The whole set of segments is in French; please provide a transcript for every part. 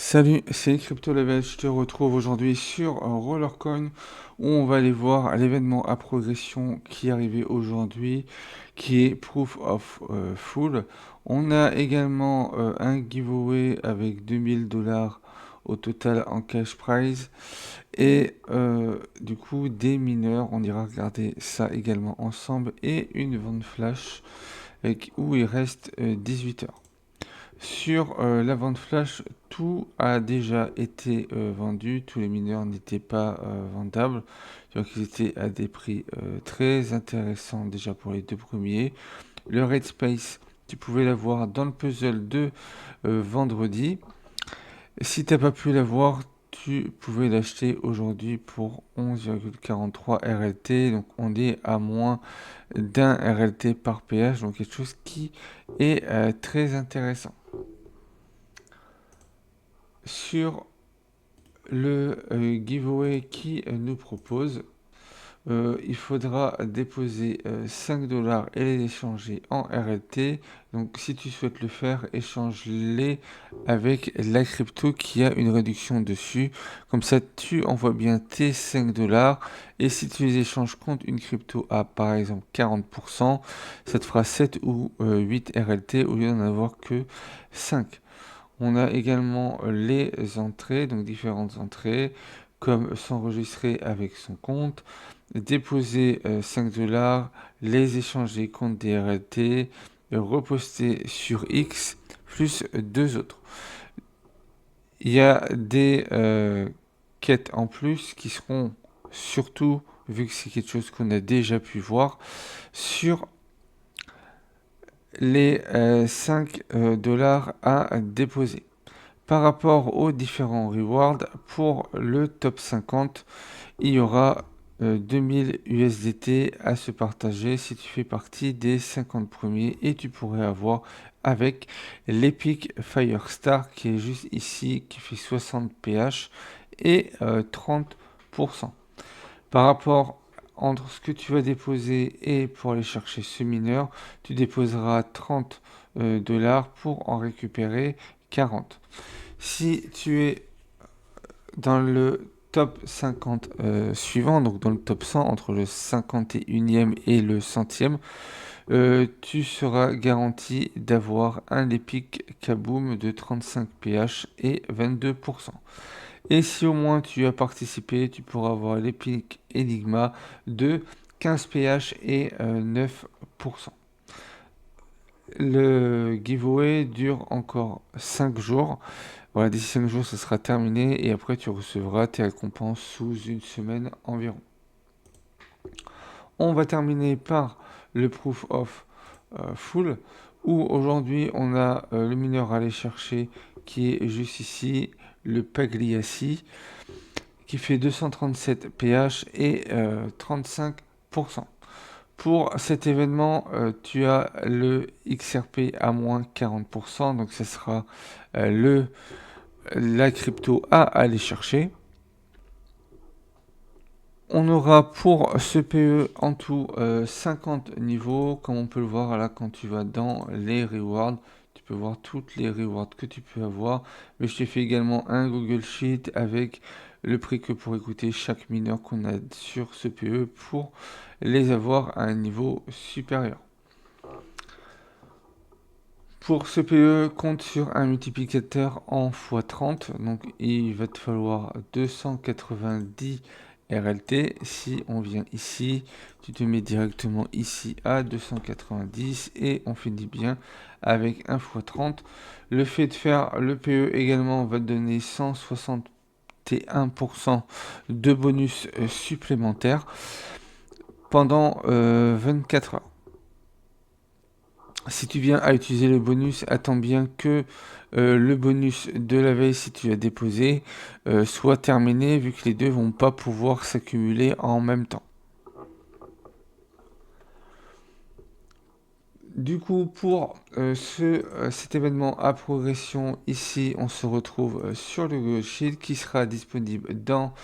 Salut, c'est CryptoLevel. Je te retrouve aujourd'hui sur Rollercoin où on va aller voir l'événement à progression qui est arrivé aujourd'hui, qui est Proof of Full. On a également un giveaway avec 2000 $ au total en cash prize et du coup des mineurs. On ira regarder ça également ensemble et une vente flash où il reste 18 heures. Sur la vente flash, tout a déjà été vendu, tous les mineurs n'étaient pas vendables, donc ils étaient à des prix très intéressants déjà pour les deux premiers. Le Red Space, tu pouvais l'avoir dans le puzzle de vendredi. Si tu n'as pas pu l'avoir, tu pouvais l'acheter aujourd'hui pour 11,43 RLT, donc on est à moins d'un RLT par PH, donc quelque chose qui est très intéressant. Sur le giveaway qui nous propose, il faudra déposer 5 $ et les échanger en RLT. Donc si tu souhaites le faire, échange-les avec la crypto qui a une réduction dessus. Comme ça, tu envoies bien tes 5 $ et si tu les échanges contre une crypto à par exemple 40%, ça te fera 7 ou 8 RLT au lieu d'en avoir que 5. On a également les entrées, donc différentes entrées, comme s'enregistrer avec son compte, déposer 5 $, les échanger contre des RLT, reposter sur X, plus deux autres. Il y a des quêtes en plus qui seront surtout, vu que c'est quelque chose qu'on a déjà pu voir, sur les 5 $ à déposer. Par rapport aux différents rewards, pour le top 50, il y aura 2000 USDT à se partager si tu fais partie des 50 premiers et tu pourrais avoir avec l'Epic Firestar qui est juste ici, qui fait 60 PH et 30%. Par rapport entre ce que tu vas déposer et pour aller chercher ce mineur, tu déposeras 30 $ pour en récupérer 40. Si tu es dans le top 50 suivant, donc dans le top 100, entre le 51e et le 100e, tu seras garanti d'avoir un Epic Kaboom de 35 PH et 22%. Et si au moins tu as participé, tu pourras avoir l'Epic Enigma de 15 PH et 9%. Le giveaway dure encore 5 jours. Voilà, d'ici 5 jours, ça sera terminé et après tu recevras tes récompenses sous une semaine environ. On va terminer par le proof of full où aujourd'hui on a le mineur à aller chercher qui est juste ici, le Pagliassi qui fait 237 PH et 35%. Pour cet événement, tu as le XRP à moins 40%, donc ce sera la crypto à aller chercher. On aura pour ce PE en tout 50 niveaux, comme on peut le voir là quand tu vas dans les rewards. Tu peux voir toutes les rewards que tu peux avoir. Mais je t'ai fait également un Google Sheet avec le prix que pourrait coûter chaque mineur qu'on a sur ce PE pour les avoir à un niveau supérieur. Pour ce PE, compte sur un multiplicateur en x30, donc il va te falloir 290 RLT. Si on vient ici, tu te mets directement ici à 290 et on finit bien avec un x30. Le fait de faire le PE également va te donner 161% de bonus supplémentaire pendant 24 heures. Si tu viens à utiliser le bonus, attends bien que le bonus de la veille, si tu l'as déposé, soit terminé, vu que les deux vont pas pouvoir s'accumuler en même temps. Du coup, pour cet événement à progression, ici, on se retrouve sur le Google Sheet qui sera disponible dans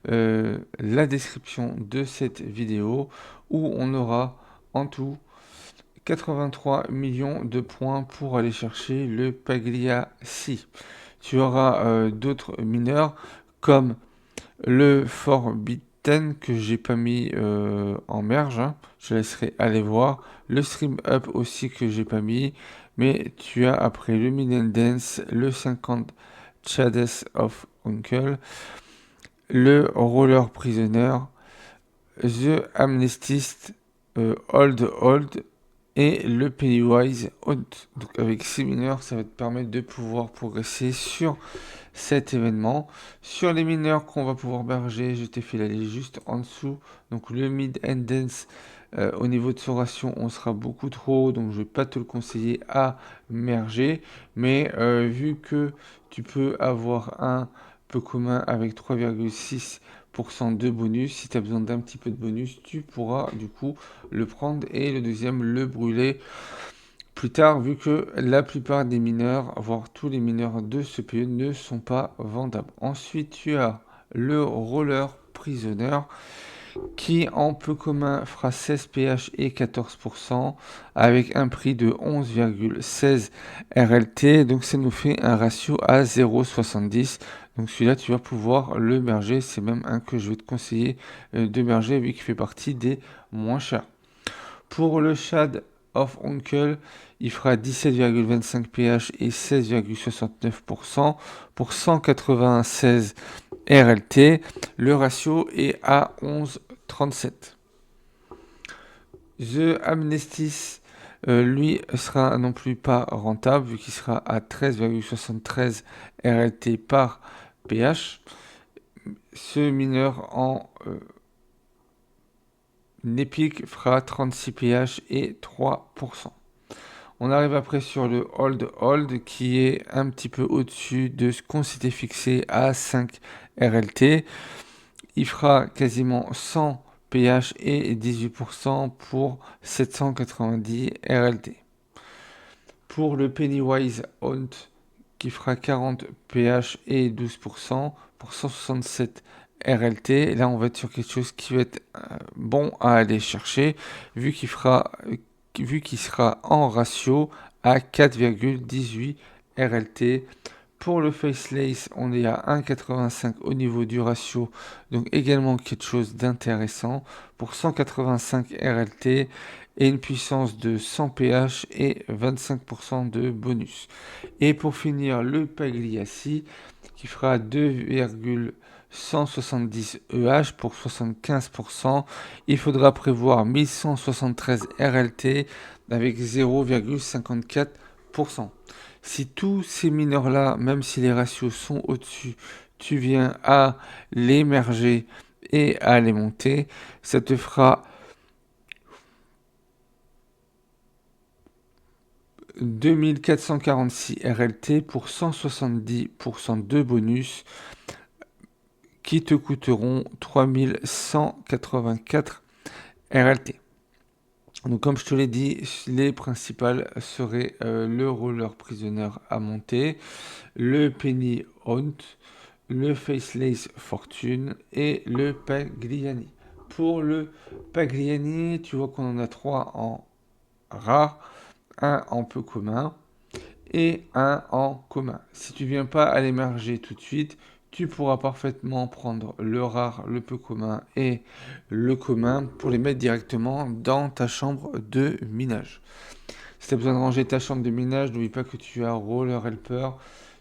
la description de cette vidéo, où on aura en tout 83 millions de points pour aller chercher le Pagliassi. tu auras d'autres mineurs comme le Forbidden que j'ai pas mis en merge, hein. Je laisserai aller voir. Le Stream Up aussi que j'ai pas mis. Mais tu as après le Min Dance, le 50 Shades of Uncle, le Roller Prisoner, The Amnestist, Old et le Pennywise Hunt. Donc avec ces mineurs, ça va te permettre de pouvoir progresser sur cet événement. Sur les mineurs qu'on va pouvoir berger, je t'ai fait la liste juste en dessous. Donc le Mid and Dance, au niveau de son ration, on sera beaucoup trop haut, donc je ne vais pas te le conseiller à merger. Mais vu que tu peux avoir un peu commun avec 3,6% de bonus, si tu as besoin d'un petit peu de bonus, tu pourras du coup le prendre et le deuxième le brûler plus tard, vu que la plupart des mineurs, voire tous les mineurs de ce PE ne sont pas vendables. Ensuite, tu as le Roller Prisoner qui en peu commun fera 16 pH et 14% avec un prix de 11,16 RLT. Donc ça nous fait un ratio à 0,70. Donc celui-là, tu vas pouvoir le merger. C'est même un que je vais te conseiller de merger vu qu'il fait partie des moins chers. Pour le Shad of Uncle, il fera 17,25 pH et 16,69% pour 196 RLT. Le ratio est à 11,37. The Amnestis, lui, sera non plus pas rentable vu qu'il sera à 13,73 RLT par pH. Ce mineur en Nepic fera 36 pH et 3%. On arrive après sur le Hold qui est un petit peu au-dessus de ce qu'on s'était fixé à 5 RLT. Il fera quasiment 100 pH et 18% pour 790 RLT. Pour le Pennywise Hunt qui fera 40 pH et 12% pour 167 RLT. Là, on va être sur quelque chose qui va être bon à aller chercher vu qu'il sera en ratio à 4,18 RLT. Pour le Facelace, on est à 1,85 au niveau du ratio, donc également quelque chose d'intéressant pour 185 RLT et une puissance de 100 pH et 25% de bonus. Et pour finir, le Pagliacci qui fera 2,170 EH pour 75%. Il faudra prévoir 1173 RLT avec 0,54%. Si tous ces mineurs-là, même si les ratios sont au-dessus, tu viens à les merger et à les monter, ça te fera 2446 RLT pour 170% de bonus qui te coûteront 3184 RLT. Donc comme je te l'ai dit, les principales seraient le Roller Prisoner à monter, le Penny Hunt, le Facelace Fortune et le Pagliani. Pour le Pagliani, tu vois qu'on en a 3 en rare, un en peu commun et un en commun. Si tu viens pas à l'émerger tout de suite, tu pourras parfaitement prendre le rare, le peu commun et le commun pour les mettre directement dans ta chambre de minage. Si tu as besoin de ranger ta chambre de minage, n'oublie pas que tu as Roller Helper.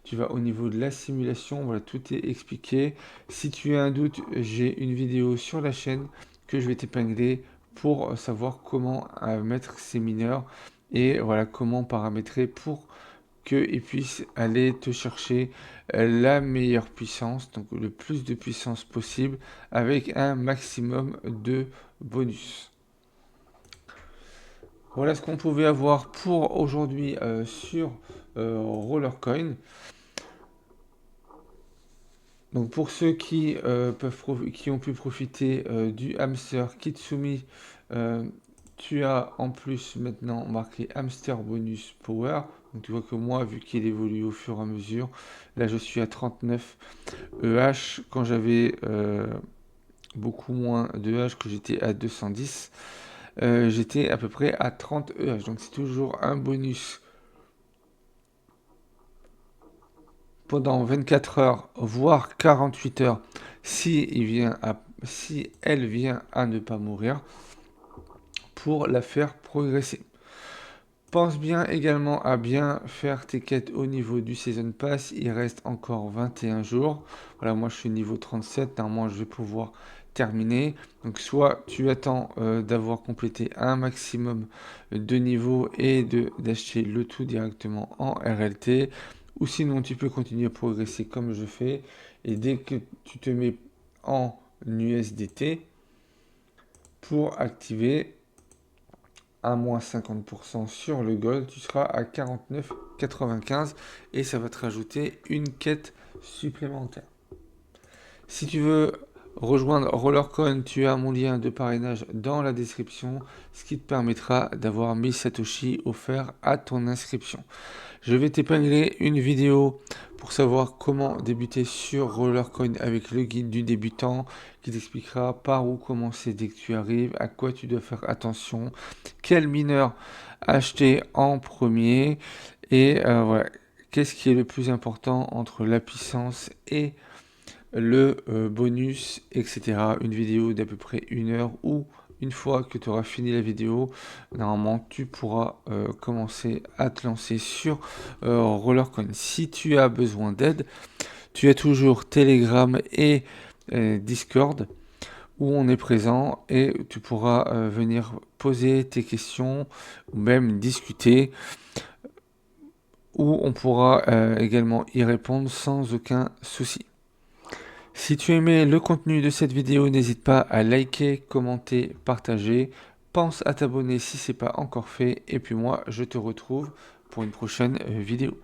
Tu vas au niveau de la simulation, voilà, tout est expliqué. Si tu as un doute, j'ai une vidéo sur la chaîne que je vais t'épingler pour savoir comment mettre ces mineurs et voilà comment paramétrer pour qu'ils puissent aller te chercher la meilleure puissance, donc le plus de puissance possible avec un maximum de bonus. Voilà ce qu'on pouvait avoir pour aujourd'hui sur Rollercoin. Donc pour ceux qui, qui ont pu profiter du hamster Kitsumi, euh, tu as en plus maintenant marqué hamster bonus power. Donc tu vois que moi, vu qu'il évolue au fur et à mesure, là je suis à 39 EH quand j'avais beaucoup moins de EH, que j'étais à 210. J'étais à peu près à 30 EH. Donc c'est toujours un bonus pendant 24 heures, voire 48 heures, si elle vient à ne pas mourir, pour la faire progresser. Pense bien également à bien faire tes quêtes au niveau du Season Pass. Il reste encore 21 jours. Voilà, moi je suis niveau 37. Normalement, je vais pouvoir terminer. Donc, soit tu attends d'avoir complété un maximum de niveaux et d'acheter le tout directement en RLT. Ou sinon, tu peux continuer à progresser comme je fais. Et dès que tu te mets en USDT pour activer à moins 50% sur le gold, tu seras à 49,95 et ça va te rajouter une quête supplémentaire. Si tu veux rejoindre Rollercoin, tu as mon lien de parrainage dans la description, ce qui te permettra d'avoir 1000 Satoshi offerts à ton inscription. Je vais t'épingler une vidéo pour savoir comment débuter sur Rollercoin avec le guide du débutant qui t'expliquera par où commencer dès que tu arrives, à quoi tu dois faire attention, quel mineur acheter en premier et voilà, qu'est-ce qui est le plus important entre la puissance et le bonus, etc. Une vidéo d'à peu près 1 heure où une fois que tu auras fini la vidéo, normalement tu pourras commencer à te lancer sur Rollercoin. Si tu as besoin d'aide, tu as toujours Telegram et Discord où on est présent et tu pourras venir poser tes questions ou même discuter où on pourra également y répondre sans aucun souci. Si tu aimais le contenu de cette vidéo, n'hésite pas à liker, commenter, partager. Pense à t'abonner si ce n'est pas encore fait. Et puis moi, je te retrouve pour une prochaine vidéo.